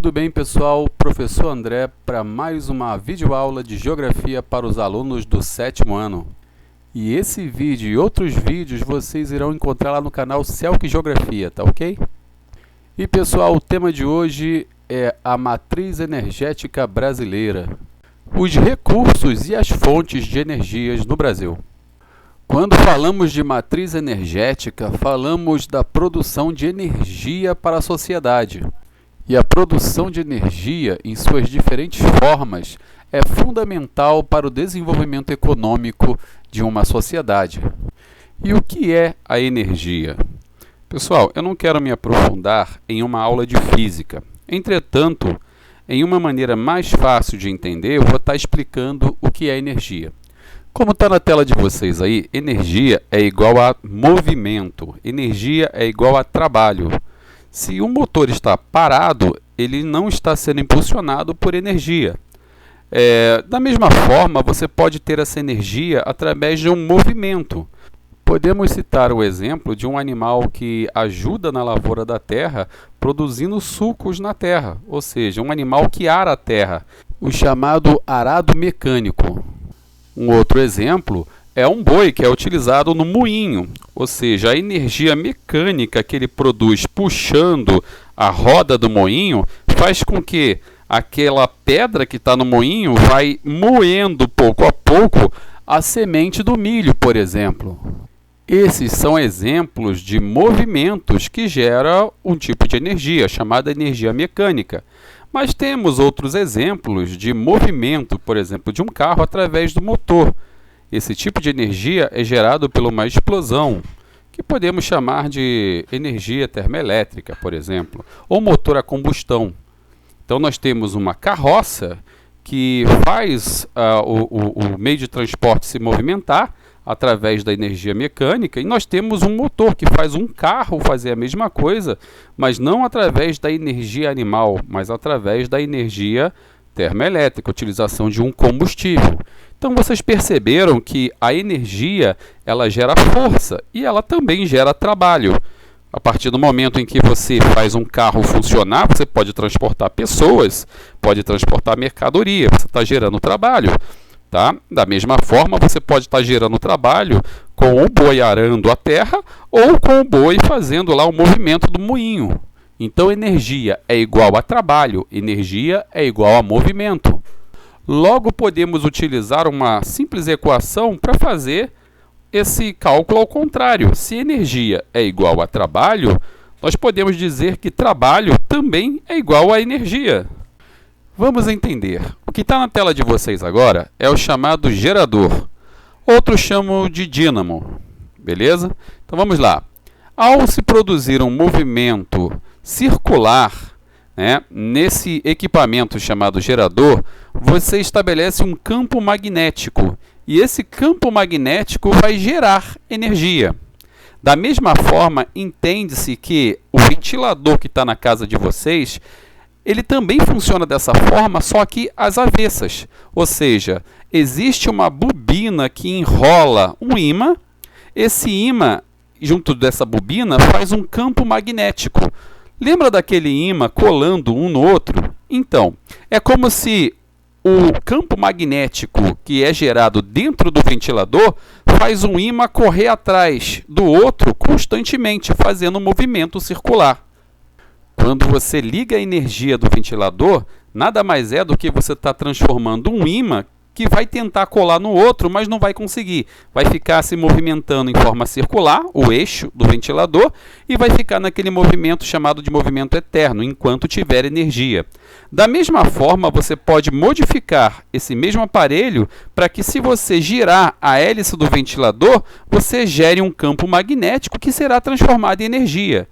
Tudo bem, pessoal? Professor André para mais uma videoaula de Geografia para os alunos do 7º ano. E esse vídeo e outros vídeos vocês irão encontrar lá no canal Celc Geografia, tá ok? E pessoal, o tema de hoje é a matriz energética brasileira. Os recursos e as fontes de energias no Brasil. Quando falamos de matriz energética, falamos da produção de energia para a sociedade. E a produção de energia, em suas diferentes formas, é fundamental para o desenvolvimento econômico de uma sociedade. E o que é a energia? Pessoal, eu não quero me aprofundar em uma aula de física. Entretanto, em uma maneira mais fácil de entender, eu vou estar explicando o que é energia. Como está na tela de vocês aí, energia é igual a movimento, energia é igual a trabalho. Se o motor está parado, ele não está sendo impulsionado por energia. Da mesma forma, você pode ter essa energia através de um movimento. Podemos citar o exemplo de um animal que ajuda na lavoura da terra, produzindo sucos na terra, ou seja, um animal que ara a terra, o chamado arado mecânico. Um outro exemplo é um boi que é utilizado no moinho, ou seja, a energia mecânica que ele produz puxando a roda do moinho faz com que aquela pedra que está no moinho vai moendo pouco a pouco a semente do milho, por exemplo. Esses são exemplos de movimentos que geram um tipo de energia, chamada energia mecânica. Mas temos outros exemplos de movimento, por exemplo, de um carro através do motor. Esse tipo de energia é gerado por uma explosão, que podemos chamar de energia termoelétrica, por exemplo, ou motor a combustão. Então, nós temos uma carroça que faz o meio de transporte se movimentar através da energia mecânica, e nós temos um motor que faz um carro fazer a mesma coisa, mas não através da energia animal, mas através da energia termoelétrica, utilização de um combustível. Então vocês perceberam que a energia ela gera força e ela também gera trabalho. A partir do momento em que você faz um carro funcionar, você pode transportar pessoas, pode transportar mercadoria, você está gerando trabalho. Tá? Da mesma forma, você pode estar gerando trabalho com o boi arando a terra ou com o boi fazendo lá o movimento do moinho. Então, energia é igual a trabalho, energia é igual a movimento. Logo, podemos utilizar uma simples equação para fazer esse cálculo ao contrário. Se energia é igual a trabalho, nós podemos dizer que trabalho também é igual a energia. Vamos entender. O que está na tela de vocês agora é o chamado gerador. Outros chamam de dínamo. Beleza? Então vamos lá. Ao se produzir um movimento circular, nesse equipamento chamado gerador, você estabelece um campo magnético. E esse campo magnético vai gerar energia. Da mesma forma, entende-se que o ventilador que está na casa de vocês, ele também funciona dessa forma, só que às avessas. Ou seja, existe uma bobina que enrola um ímã. Esse ímã, junto dessa bobina, faz um campo magnético. Lembra daquele ímã colando um no outro? Então, é como se o campo magnético que é gerado dentro do ventilador faz um ímã correr atrás do outro constantemente, fazendo um movimento circular. Quando você liga a energia do ventilador, nada mais é do que você está transformando um ímã que vai tentar colar no outro, mas não vai conseguir. Vai ficar se movimentando em forma circular, o eixo do ventilador, e vai ficar naquele movimento chamado de movimento eterno, enquanto tiver energia. Da mesma forma, você pode modificar esse mesmo aparelho para que, se você girar a hélice do ventilador, você gere um campo magnético que será transformado em energia.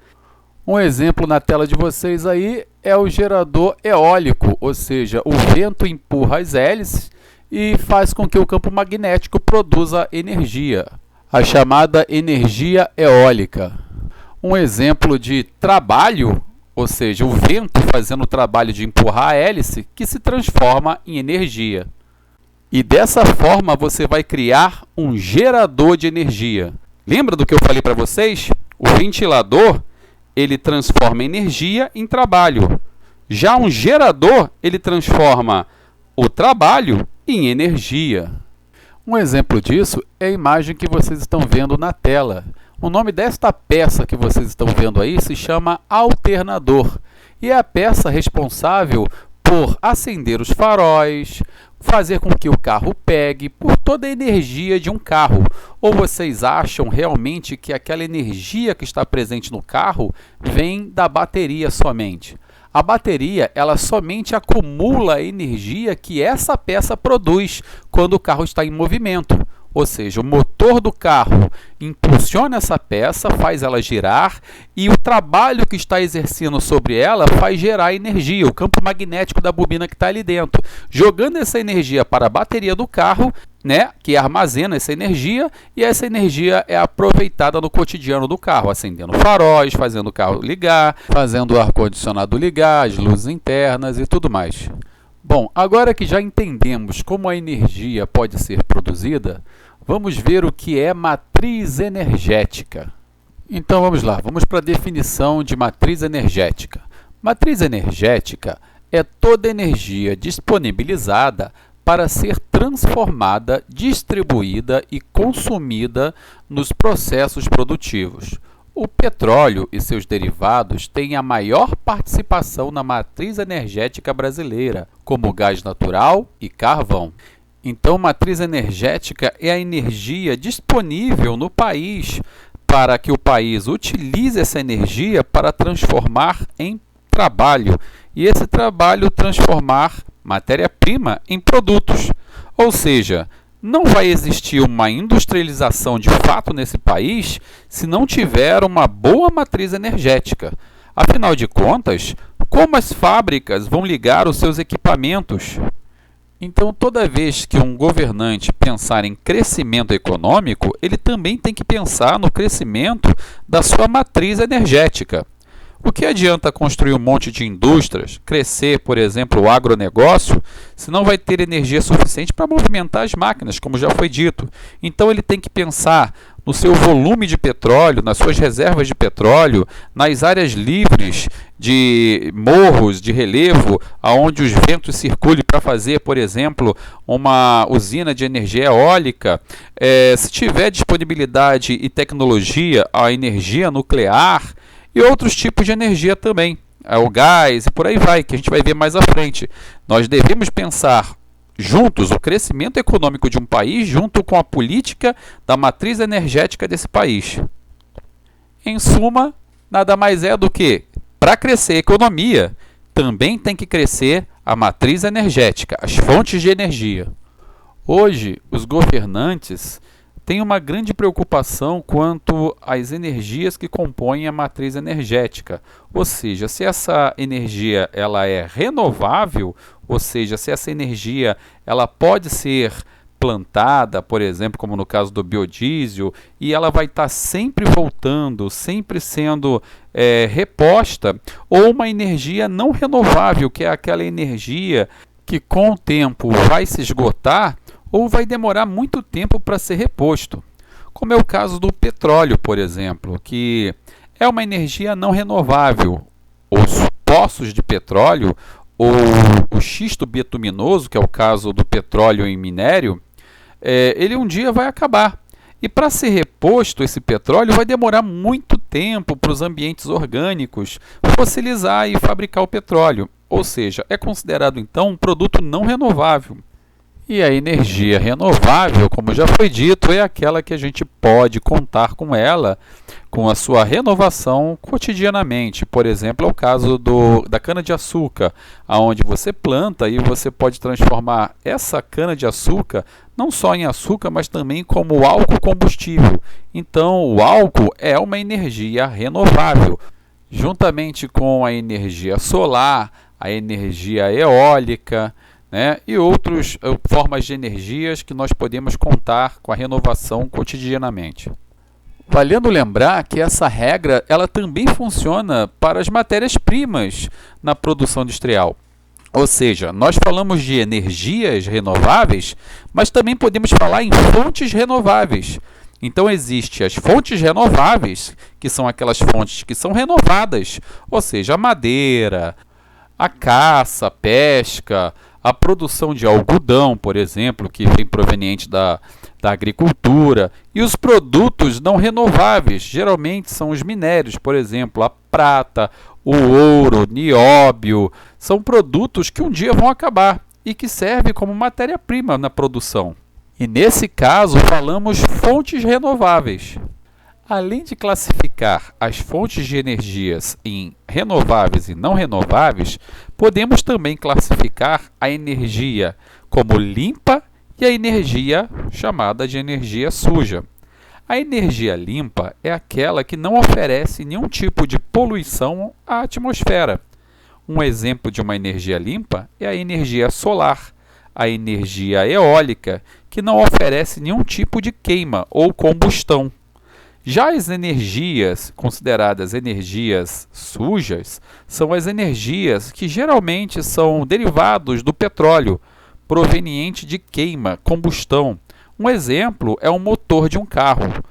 Um exemplo na tela de vocês aí é o gerador eólico, ou seja, o vento empurra as hélices e faz com que o campo magnético produza energia, a chamada energia eólica. Um exemplo de trabalho, ou seja, o vento fazendo o trabalho de empurrar a hélice, que se transforma em energia. E dessa forma você vai criar um gerador de energia. Lembra do que eu falei para vocês? O ventilador ele transforma energia em trabalho. Já um gerador, ele transforma o trabalho em energia. Um exemplo disso é a imagem que vocês estão vendo na tela. O nome desta peça que vocês estão vendo aí se chama alternador e é a peça responsável por acender os faróis, fazer com que o carro pegue, por toda a energia de um carro. Ou vocês acham realmente que aquela energia que está presente no carro vem da bateria somente? A bateria, ela somente acumula a energia que essa peça produz quando o carro está em movimento. Ou seja, o motor do carro impulsiona essa peça, faz ela girar e o trabalho que está exercendo sobre ela faz gerar energia, o campo magnético da bobina que está ali dentro, jogando essa energia para a bateria do carro, né, que armazena essa energia e essa energia é aproveitada no cotidiano do carro, acendendo faróis, fazendo o carro ligar, fazendo o ar-condicionado ligar, as luzes internas e tudo mais. Bom, agora que já entendemos como a energia pode ser produzida, vamos ver o que é matriz energética. Então vamos lá, vamos para a definição de matriz energética. Matriz energética é toda energia disponibilizada para ser transformada, distribuída e consumida nos processos produtivos. O petróleo e seus derivados têm a maior participação na matriz energética brasileira, como gás natural e carvão. Então, matriz energética é a energia disponível no país para que o país utilize essa energia para transformar em trabalho e esse trabalho transformar matéria-prima em produtos. Ou seja, não vai existir uma industrialização de fato nesse país se não tiver uma boa matriz energética. Afinal de contas, como as fábricas vão ligar os seus equipamentos? Então, toda vez que um governante pensar em crescimento econômico, ele também tem que pensar no crescimento da sua matriz energética. O que adianta construir um monte de indústrias, crescer, por exemplo, o agronegócio, se não vai ter energia suficiente para movimentar as máquinas, como já foi dito? Então ele tem que pensar no seu volume de petróleo, nas suas reservas de petróleo, nas áreas livres de morros, de relevo, aonde os ventos circulem para fazer, por exemplo, uma usina de energia eólica. Se tiver disponibilidade e tecnologia, a energia nuclear, e outros tipos de energia também, o gás e por aí vai, que a gente vai ver mais à frente. Nós devemos pensar juntos o crescimento econômico de um país junto com a política da matriz energética desse país. Em suma, nada mais é do que, para crescer a economia, também tem que crescer a matriz energética, as fontes de energia. Hoje, os governantes tem uma grande preocupação quanto às energias que compõem a matriz energética. Ou seja, se essa energia ela é renovável, ou seja, se essa energia ela pode ser plantada, por exemplo, como no caso do biodiesel, e ela vai estar sempre voltando, sempre sendo reposta, ou uma energia não renovável, que é aquela energia que com o tempo vai se esgotar, ou vai demorar muito tempo para ser reposto, como é o caso do petróleo, por exemplo, que é uma energia não renovável. Os poços de petróleo, ou o xisto bituminoso, que é o caso do petróleo em minério, ele um dia vai acabar. E para ser reposto esse petróleo vai demorar muito tempo para os ambientes orgânicos fossilizar e fabricar o petróleo, ou seja, é considerado então um produto não renovável. E a energia renovável, como já foi dito, é aquela que a gente pode contar com ela, com a sua renovação cotidianamente. Por exemplo, é o caso da cana-de-açúcar, onde você planta e você pode transformar essa cana-de-açúcar não só em açúcar, mas também como álcool combustível. Então, o álcool é uma energia renovável, juntamente com a energia solar, a energia eólica, e outras formas de energias que nós podemos contar com a renovação cotidianamente. Valendo lembrar que essa regra ela também funciona para as matérias-primas na produção industrial. Ou seja, nós falamos de energias renováveis, mas também podemos falar em fontes renováveis. Então, existem as fontes renováveis, que são aquelas fontes que são renovadas, ou seja, a madeira, a caça, a pesca, a produção de algodão, por exemplo, que vem proveniente da agricultura, e os produtos não renováveis, geralmente são os minérios, por exemplo, a prata, o ouro, nióbio, são produtos que um dia vão acabar e que servem como matéria-prima na produção. E nesse caso, falamos fontes renováveis. Além de classificar as fontes de energias em renováveis e não renováveis, podemos também classificar a energia como limpa e a energia chamada de energia suja. A energia limpa é aquela que não oferece nenhum tipo de poluição à atmosfera. Um exemplo de uma energia limpa é a energia solar, a energia eólica, que não oferece nenhum tipo de queima ou combustão. Já as energias consideradas energias sujas são as energias que geralmente são derivados do petróleo, proveniente de queima, combustão. Um exemplo é o motor de um carro.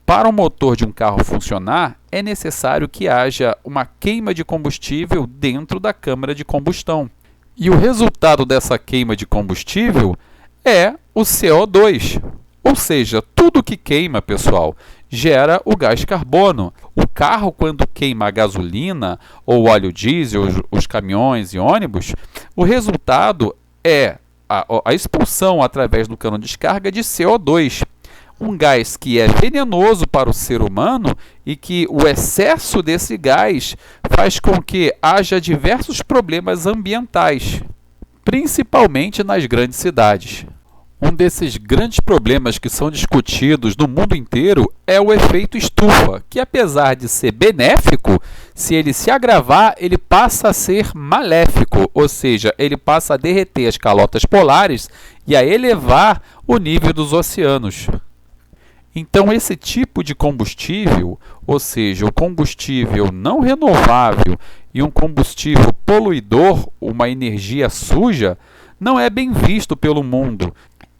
Para o motor de um carro funcionar, é necessário que haja uma queima de combustível dentro da câmara de combustão. E o resultado dessa queima de combustível é o CO2. Ou seja, tudo que queima, pessoal, gera o gás carbono. O carro, quando queima a gasolina ou óleo diesel, os caminhões e ônibus, o resultado é a expulsão através do cano de descarga de CO2. Um gás que é venenoso para o ser humano e que o excesso desse gás faz com que haja diversos problemas ambientais, principalmente nas grandes cidades. Um desses grandes problemas que são discutidos no mundo inteiro é o efeito estufa, que apesar de ser benéfico, se ele se agravar, ele passa a ser maléfico, ou seja, ele passa a derreter as calotas polares e a elevar o nível dos oceanos. Então, esse tipo de combustível, ou seja, o combustível não renovável e um combustível poluidor, uma energia suja, não é bem visto pelo mundo.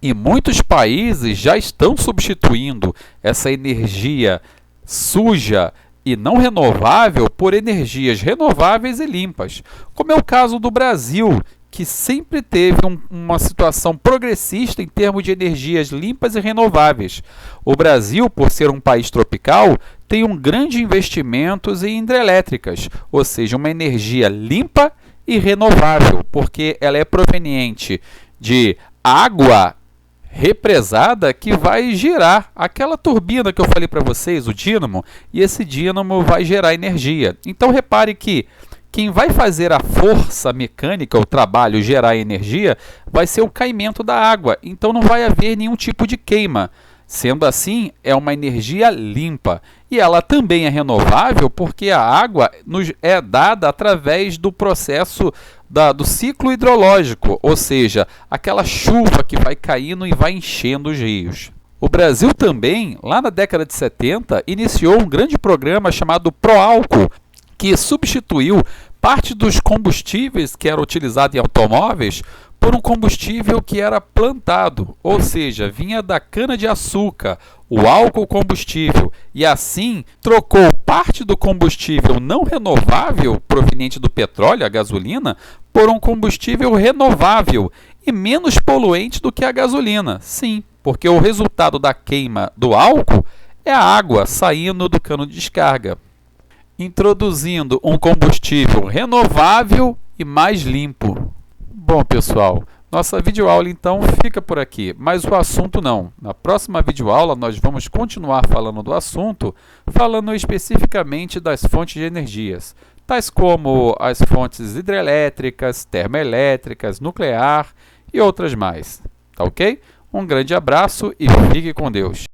E muitos países já estão substituindo essa energia suja e não renovável por energias renováveis e limpas, como é o caso do Brasil, que sempre teve uma situação progressista em termos de energias limpas e renováveis. O Brasil, por ser um país tropical, tem um grande investimento em hidrelétricas, ou seja, uma energia limpa e renovável, porque ela é proveniente de água represada que vai gerar aquela turbina que eu falei para vocês, o dínamo, e esse dínamo vai gerar energia. Então repare que quem vai fazer a força mecânica, o trabalho gerar energia, vai ser o caimento da água, então não vai haver nenhum tipo de queima. Sendo assim, é uma energia limpa. E ela também é renovável porque a água nos é dada através do processo do ciclo hidrológico, ou seja, aquela chuva que vai caindo e vai enchendo os rios. O Brasil também, lá na década de 70, iniciou um grande programa chamado Proálcool, que substituiu parte dos combustíveis que eram utilizados em automóveis por um combustível que era plantado, ou seja, vinha da cana-de-açúcar, o álcool combustível, e assim trocou parte do combustível não renovável, proveniente do petróleo, a gasolina, por um combustível renovável e menos poluente do que a gasolina. Sim, porque o resultado da queima do álcool é a água saindo do cano de descarga, introduzindo um combustível renovável e mais limpo. Bom, pessoal, nossa videoaula então fica por aqui, mas o assunto não. Na próxima videoaula nós vamos continuar falando do assunto, falando especificamente das fontes de energias, tais como as fontes hidrelétricas, termoelétricas, nuclear e outras mais. Tá ok? Um grande abraço e fique com Deus.